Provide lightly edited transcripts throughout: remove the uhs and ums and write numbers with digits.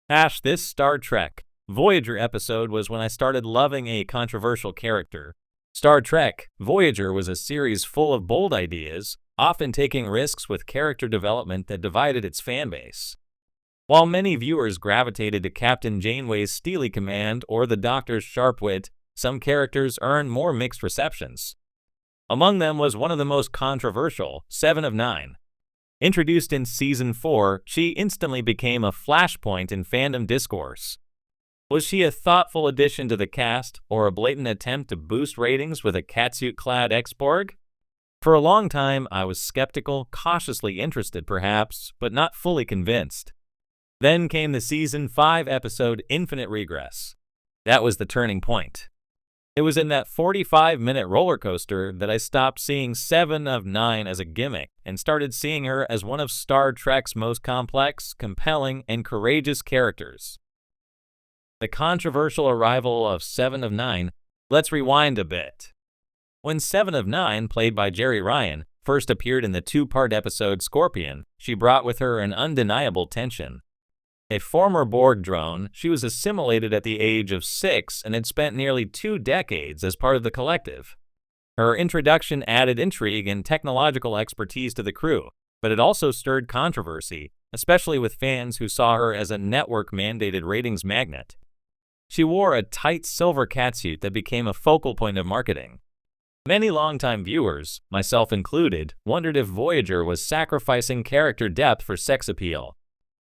This Star Trek Voyager episode was when I started loving a controversial character. Star Trek Voyager was a series full of bold ideas, often taking risks with character development that divided its fanbase. While many viewers gravitated to Captain Janeway's steely command or the Doctor's sharp wit, some characters earned more mixed receptions. Among them was one of the most controversial, Seven of Nine. Introduced in Season 4, she instantly became a flashpoint in fandom discourse. Was she a thoughtful addition to the cast, or a blatant attempt to boost ratings with a catsuit-clad ex-Borg? For a long time, I was skeptical, cautiously interested perhaps, but not fully convinced. Then came the Season 5 episode Infinite Regress. That was the turning point. It was in that 45-minute roller coaster that I stopped seeing Seven of Nine as a gimmick and started seeing her as one of Star Trek's most complex, compelling, and courageous characters. The controversial arrival of Seven of Nine. Let's rewind a bit. When Seven of Nine, played by Jeri Ryan, first appeared in the two-part episode Scorpion, she brought with her an undeniable tension. A former Borg drone, she was assimilated at the age of 6 and had spent nearly 2 decades as part of the collective. Her introduction added intrigue and technological expertise to the crew, but it also stirred controversy, especially with fans who saw her as a network-mandated ratings magnet. She wore a tight silver catsuit that became a focal point of marketing. Many longtime viewers, myself included, wondered if Voyager was sacrificing character depth for sex appeal.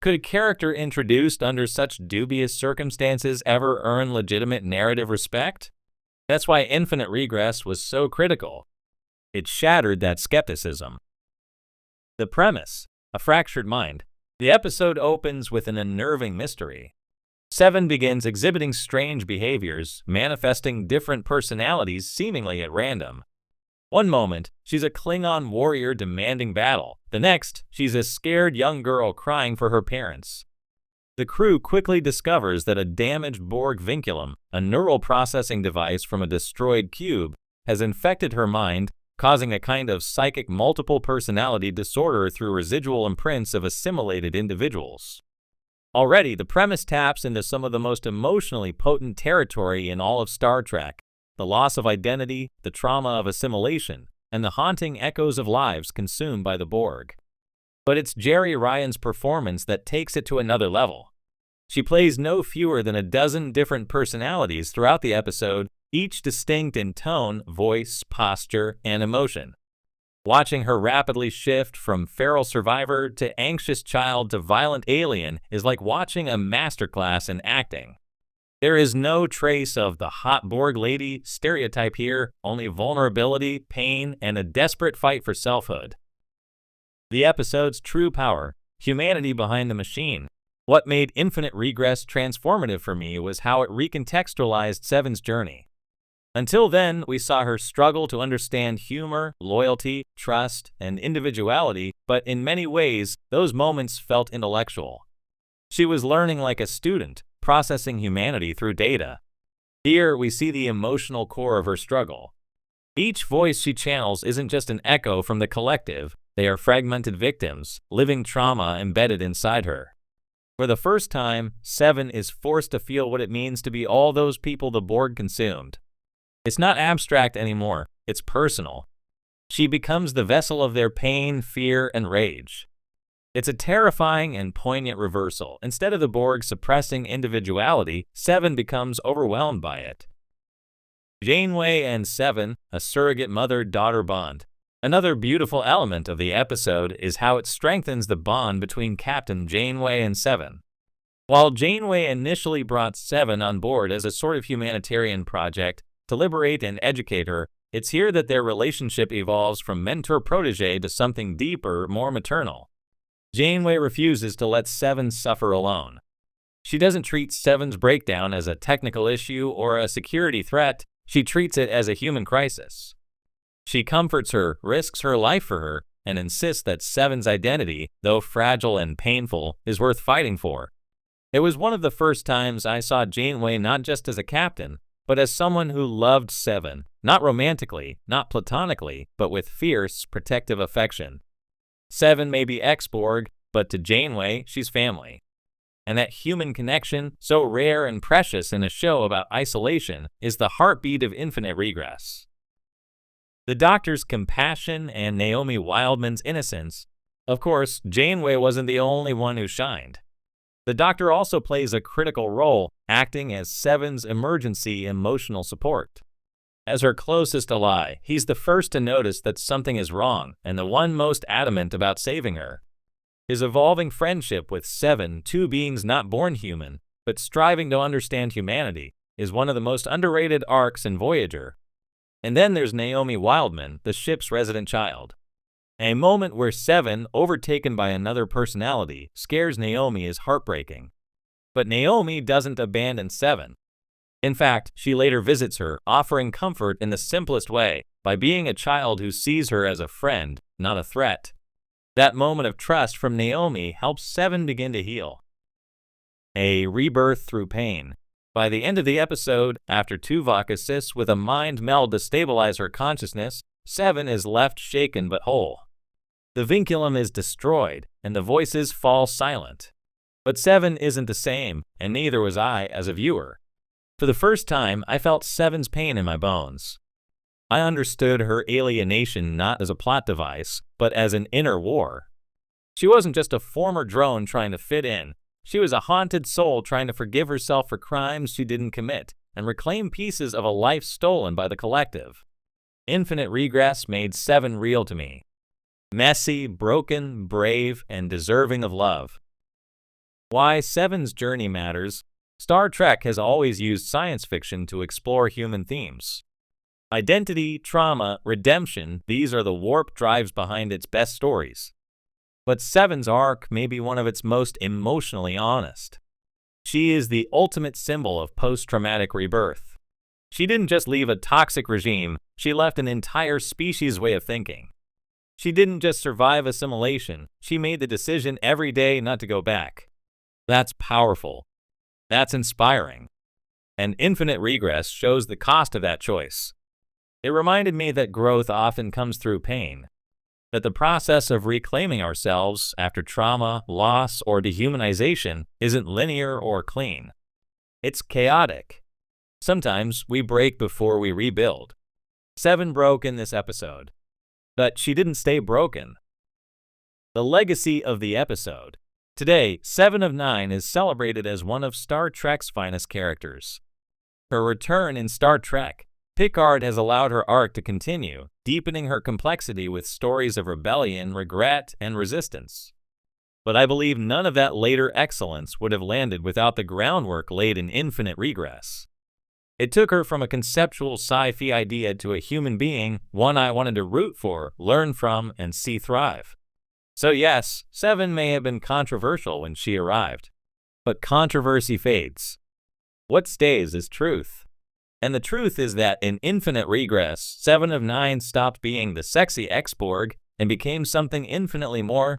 Could a character introduced under such dubious circumstances ever earn legitimate narrative respect? That's why Infinite Regress was so critical. It shattered that skepticism. The premise: a fractured mind. The episode opens with an unnerving mystery. Seven begins exhibiting strange behaviors, manifesting different personalities seemingly at random. One moment, she's a Klingon warrior demanding battle. The next, she's a scared young girl crying for her parents. The crew quickly discovers that a damaged Borg vinculum, a neural processing device from a destroyed cube, has infected her mind, causing a kind of psychic multiple personality disorder through residual imprints of assimilated individuals. Already, the premise taps into some of the most emotionally potent territory in all of Star Trek: the loss of identity, the trauma of assimilation, and the haunting echoes of lives consumed by the Borg. But it's Jeri Ryan's performance that takes it to another level. She plays no fewer than a dozen different personalities throughout the episode, each distinct in tone, voice, posture, and emotion. Watching her rapidly shift from feral survivor to anxious child to violent alien is like watching a masterclass in acting. There is no trace of the hot Borg lady stereotype here, only vulnerability, pain, and a desperate fight for selfhood. The episode's true power: humanity behind the machine. What made Infinite Regress transformative for me was how it recontextualized Seven's journey. Until then, we saw her struggle to understand humor, loyalty, trust, and individuality, but in many ways, those moments felt intellectual. She was learning like a student, processing humanity through data. Here, we see the emotional core of her struggle. Each voice she channels isn't just an echo from the collective, they are fragmented victims, living trauma embedded inside her. For the first time, Seven is forced to feel what it means to be all those people the Borg consumed. It's not abstract anymore, it's personal. She becomes the vessel of their pain, fear, and rage. It's a terrifying and poignant reversal. Instead of the Borg suppressing individuality, Seven becomes overwhelmed by it. Janeway and Seven, a surrogate mother-daughter bond. Another beautiful element of the episode is how it strengthens the bond between Captain Janeway and Seven. While Janeway initially brought Seven on board as a sort of humanitarian project to liberate and educate her, it's here that their relationship evolves from mentor-protege to something deeper, more maternal. Janeway refuses to let Seven suffer alone. She doesn't treat Seven's breakdown as a technical issue or a security threat, she treats it as a human crisis. She comforts her, risks her life for her, and insists that Seven's identity, though fragile and painful, is worth fighting for. It was one of the first times I saw Janeway not just as a captain, but as someone who loved Seven, not romantically, not platonically, but with fierce, protective affection. Seven may be ex-Borg, but to Janeway, she's family. and that human connection, so rare and precious in a show about isolation, is the heartbeat of infinite regress. The Doctor's compassion and Naomi Wildman's innocence. Of course, Janeway wasn't the only one who shined. The Doctor also plays a critical role, acting as Seven's emergency emotional support. As her closest ally, he's the first to notice that something is wrong and the one most adamant about saving her. His evolving friendship with Seven, two beings not born human, but striving to understand humanity, is one of the most underrated arcs in Voyager. And then there's Naomi Wildman, the ship's resident child. A moment where Seven, overtaken by another personality, scares Naomi is heartbreaking. But Naomi doesn't abandon Seven. In fact, she later visits her, offering comfort in the simplest way, by being a child who sees her as a friend, not a threat. That moment of trust from Naomi helps Seven begin to heal. A rebirth through pain. By the end of the episode, after Tuvok assists with a mind meld to stabilize her consciousness, Seven is left shaken but whole. The vinculum is destroyed, and the voices fall silent. But Seven isn't the same, and neither was I as a viewer. For the first time, I felt Seven's pain in my bones. I understood her alienation not as a plot device, but as an inner war. She wasn't just a former drone trying to fit in. She was a haunted soul trying to forgive herself for crimes she didn't commit and reclaim pieces of a life stolen by the collective. Infinite regress made Seven real to me. Messy, broken, brave, and deserving of love. Why Seven's journey matters. Star Trek has always used science fiction to explore human themes. Identity, trauma, redemption, these are the warp drives behind its best stories. But Seven's arc may be one of its most emotionally honest. She is the ultimate symbol of post-traumatic rebirth. She didn't just leave a toxic regime, she left an entire species' way of thinking. She didn't just survive assimilation, she made the decision every day not to go back. That's powerful. That's inspiring. And Infinite Regress shows the cost of that choice. It reminded me that growth often comes through pain. That the process of reclaiming ourselves after trauma, loss, or dehumanization isn't linear or clean. It's chaotic. Sometimes we break before we rebuild. Seven broke in this episode. But she didn't stay broken. The legacy of the episode. Today, 7 of 9 is celebrated as one of Star Trek's finest characters. Her return in Star Trek, Picard has allowed her arc to continue, deepening her complexity with stories of rebellion, regret, and resistance. But I believe none of that later excellence would have landed without the groundwork laid in Infinite Regress. It took her from a conceptual sci-fi idea to a human being, one I wanted to root for, learn from, and see thrive. So yes, 7 may have been controversial when she arrived. But controversy fades. What stays is truth. And the truth is that in Infinite Regress, 7 of 9 stopped being the sexy X-Borg and became something infinitely more,